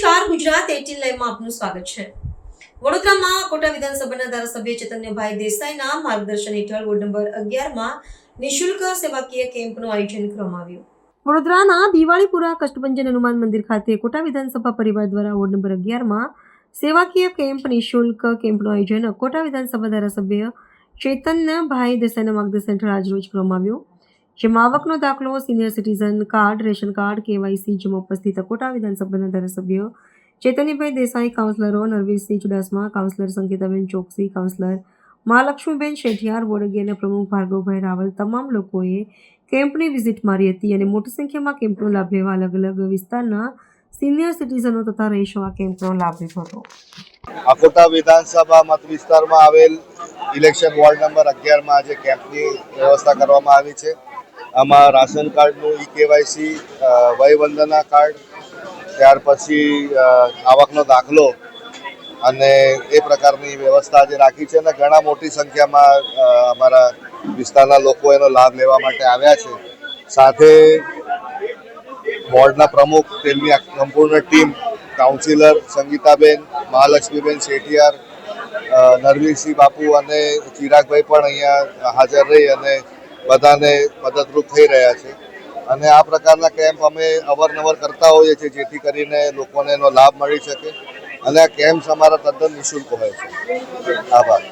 નમસ્કાર, ગુજરાત 18 લાઈવમાં આપનું સ્વાગત છે। વડોદરામાં કોટા વિધાનસભાના ધારાસભ્ય ચૈતન્યભાઈ દેસાઈના માર્ગદર્શન હેઠળ વોર્ડ નંબર 11માં નિઃશુલ્ક સેવાકીય કેમ્પનું આયોજન કરવામાં આવ્યું। વડોદરાના દિવાળીપુરા કષ્ટભંજન હનુમાન મંદિર ખાતે કોટા વિધાનસભા પરિવાર દ્વારા વોર્ડ નંબર 11માં સેવાકીય કેમ્પ નિઃશુલ્ક કેમ્પનું આયોજન કોટા વિધાનસભા ધારાસભ્ય ચૈતન્યભાઈ દેસાઈના માર્ગદર્શન હેઠળ આજરોજ કરવામાં આવ્યું, જેમાં આવકનો દાખલો, senior citizen card, ration card, KYC, જેમાં ઉપસ્થિત કોટા વિધાનસભાના ધારાસભ્યો ચૈતન્યભાઈ દેસાઈ, કાઉન્સિલરો નરવીરસિંહ ચુડાસમા, કાઉન્સિલર સંગીતાબેન ચોકસી, કાઉન્સિલર મહાલક્ષ્મીબેન શેઠિયાર, વોર્ડ 11ના પ્રમુખ ભાર્ગવભાઈ રાવલ, તમામ લોકોએ કેમ્પની વિઝિટ મારી હતી અને મોટી સંખ્યામાં કેમ્પનો લાભ લેવા અલગ અલગ વિસ્તારના સિનિયર સિટીઝનો તથા રહીશો આ કેમ્પનો લાભ લીધો હતો। કોટા વિધાનસભા મત વિસ્તારમાં આવેલ ઇલેક્શન વોર્ડ નંબર 11માં આજે કેમ્પની વ્યવસ્થા કરવામાં આવી છે। આમાં રાશન કાર્ડનું ઈ-કેવાયસી, વયવંદના કાર્ડ, ત્યાર પછી આવકનો દાખલો અને એ પ્રકારની વ્યવસ્થા આજે રાખી છે અને ઘણા મોટી સંખ્યામાં અમારા વિસ્તારના લોકો એનો લાભ લેવા માટે આવ્યા છે। સાથે વોર્ડના પ્રમુખ, તેમની સંપૂર્ણ ટીમ, કાઉન્સિલર સંગીતાબેન, મહાલક્ષ્મીબેન શેઠિયાર, નરવીરસિંહ બાપુ અને ચિરાગભાઈ પણ અહીંયા હાજર રહી અને બધાને મદદરૂપ થઈ રહ્યા છે અને આ પ્રકારના કેમ્પ અમે અવારનવાર કરતા હોઈએ છીએ જેથી કરીને લોકોને એનો લાભ મળી શકે અને આ કેમ્પ અમારા તદ્દન નિઃશુલ્ક હોય છે। આભાર।